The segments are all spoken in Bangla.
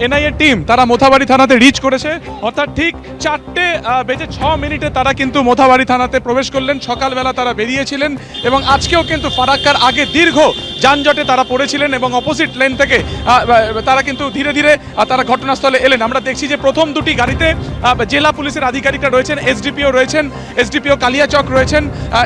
এনআইএ টিম তারা মোথাবাড়ি থানাতে রিচ করেছে, অর্থাৎ ঠিক 4:06 তারা কিন্তু মোথাবাড়ি থানাতে প্রবেশ করলেন। সকালবেলা তারা বেরিয়েছিলেন এবং আজকেও কিন্তু ফারাক্কার আগে দীর্ঘ যানজটে তারা পড়েছিলেন এবং অপোজিট লেন থেকে তারা কিন্তু ধীরে ধীরে তারা ঘটনাস্থলে এলেন। আমরা দেখছি যে প্রথম দুটি গাড়িতে জেলা পুলিশের আধিকারিকরা রয়েছেন, এসডিপিও রয়েছেন, এসডিপিও কালিয়াচক রয়েছেন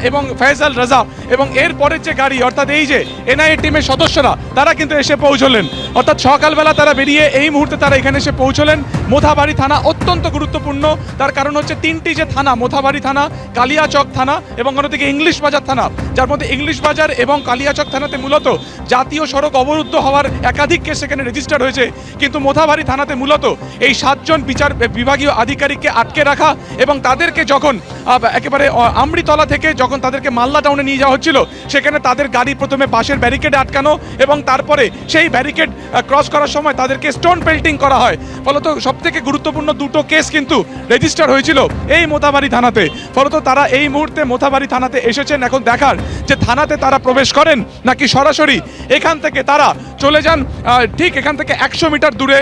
এবং ফয়সাল রাজা, এবং এর পরের যে গাড়ি অর্থাৎ এই যে এনআইএ টিমের সদস্যরা তারা কিন্তু এসে পৌঁছলেন। অর্থাৎ সকালবেলা তারা বেরিয়ে এই মুহূর্তে তারা এখানে এসে পৌঁছলেন। মোথাবাড়ি থানা অত্যন্ত গুরুত্বপূর্ণ, তার কারণ হচ্ছে তিনটি যে থানা, মোথাবাড়ি থানা, কালিয়াচক থানা এবং অন্যদিকে ইংলিশ বাজার থানা, যার মধ্যে ইংলিশ বাজার এবং কালিয়াচক থানাতে মূলত জাতীয় সড়ক অবরুদ্ধ হওয়ার একাধিক কেস সেখানে রেজিস্টার হয়েছে। কিন্তু মোথাবাড়ি থানাতে মূলত এই 7 জন বিচার বিভাগীয় আধিকারিককে আটকে রাখা এবং তাদেরকে যখন একেবারে আমরিতলা থেকে যখন তাদেরকে মালদা টাউনে নিয়ে যাওয়া হচ্ছিল, সেখানে তাদের গাড়ি প্রথমে বাসের ব্যারিকেডে আটকানো এবং তারপরে সেই ব্যারিকেড ক্রস করার সময় তাদেরকে স্টোন পেল্টিং করা হয়। ফলত সবথেকে গুরুত্বপূর্ণ দুটো কেস কিন্তু রেজিস্টার হয়েছিল এই মোথাবাড়ি থানাতে। ফলত তারা এই মুহূর্তে মোথাবাড়ি থানাতে এসেছেন এখন দেখার যে থানাতে তারা প্রবেশ করেন নাকি সরাসরি এখান থেকে তারা চলে যান ঠিক এখান থেকে 100 মিটার দূরে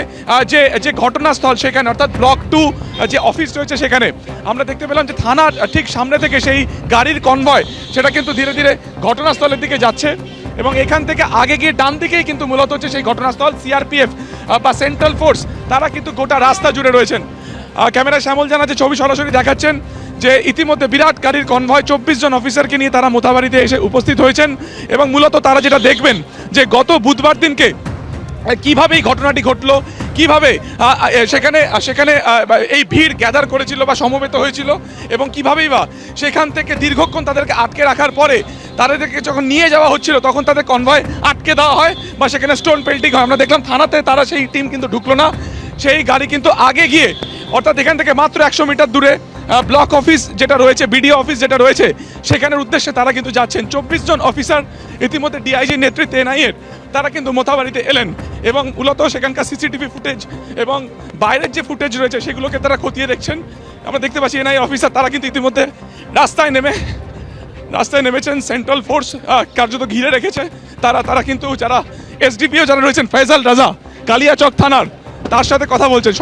যে ঘটনাস্থল সেখানে, অর্থাৎ ব্লক 2 যে অফিস রয়েছে সেখানে। আমরা দেখতে পেলাম যে থানার ঠিক সামনে থেকে সেই গাড়ির কনভয় সেটা কিন্তু ধীরে ধীরে ঘটনাস্থলের দিকে যাচ্ছে এবং এখান থেকে আগে গিয়ে ডান দিকেই কিন্তু মূলত হচ্ছে সেই ঘটনাস্থল। সিআরপিএফ বা সেন্ট্রাল ফোর্স তারা কিন্তু গোটা রাস্তা জুড়ে রয়েছেন। ক্যামেরায় শ্যামল জানা যে ছবি সরাসরি দেখাচ্ছেন যে ইতিমধ্যে বিরাট গাড়ির কনভয় 24 জন অফিসারকে নিয়ে তারা মোথাবাড়িতে এসে উপস্থিত হয়েছেন এবং মূলত তারা যেটা দেখবেন যে গত বুধবার দিনকে কিভাবে এই ঘটনাটি ঘটলো, কিভাবে সেখানে এই ভিড় গ্যাদার করেছিল বা সমবেত হয়েছিল এবং কিভাবেই বা সেখান থেকে দীর্ঘক্ষণ তাদেরকে আটকে রাখার পরে তাদেরকে যখন নিয়ে যাওয়া হচ্ছিল তখন তাদের কনভয় আটকে দেওয়া হয় বা সেখানে স্টোন পেল্টিং হয়। আমরা দেখলাম থানাতে তারা সেই টিম কিন্তু ঢুকলো না, সেই গাড়ি কিন্তু আগে গিয়ে অর্থাৎ এখান থেকে মাত্র 100 মিটার দূরে ব্লক অফিস যেটা রয়েছে, বিডিও অফিস যেটা রয়েছে সেখানের উদ্দেশ্যে তারা কিন্তু যাচ্ছেন। 24 জন অফিসার ইতিমধ্যে ডিআইজির নেতৃত্বে এনআইএর তারা কিন্তু মোথাবাড়িতে এলেন এবং মূলত সেখানকার সিসিটিভি ফুটেজ এবং বাইরের যে ফুটেজ রয়েছে সেগুলোকে তারা খতিয়ে দেখছেন। আমরা দেখতে পাচ্ছি এনআইএ অফিসার তারা কিন্তু ইতিমধ্যে রাস্তায় নেমেছেন। সেন্ট্রাল ফোর্স কার্যত ঘিরে রেখেছে। তারা কিন্তু যারা এসডিপিও যারা রয়েছেন ফয়সাল রাজা কালিয়াচক থানার, তার সাথে কথা বলছেন।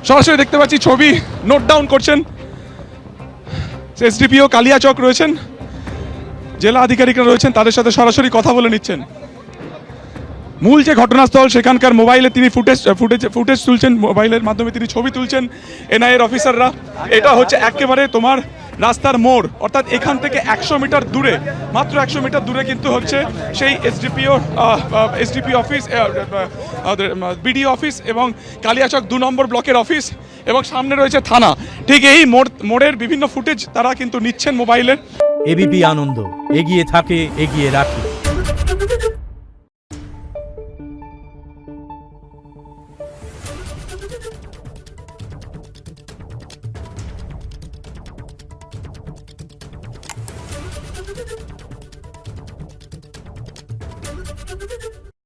সরাসরি দেখতে পাচ্ছি ছবি নোট ডাউন করছেন। এসডিপিও কালিয়াচক রয়েছেন, জেলা আধিকারিকরা রয়েছেন, তাদের সাথে সরাসরি কথা বলে নিচ্ছেন। মূল যে ঘটনাস্থল সেখানকার মোবাইলে তিনি ফুটেজ তুলছেন, মোবাইলের মাধ্যমে তিনি ছবি তুলছেন এনআইএর অফিসাররা। এটা হচ্ছে একেবারে তোমার রাস্তার মোড়, অর্থাৎ এখান থেকে 100 মিটার দূরে, মাত্র 100 মিটার দূরে কিন্তু হচ্ছে সেই এসডিপি অফিস, বিডিও অফিস এবং কালিয়াচক 2 নম্বর ব্লকের অফিস এবং সামনে রয়েছে থানা। ঠিক এই মোড়ের বিভিন্ন ফুটেজ তারা কিন্তু নিচ্ছেন মোবাইলের। এবিপি আনন্দ এগিয়ে থাকে, এগিয়ে রাখে।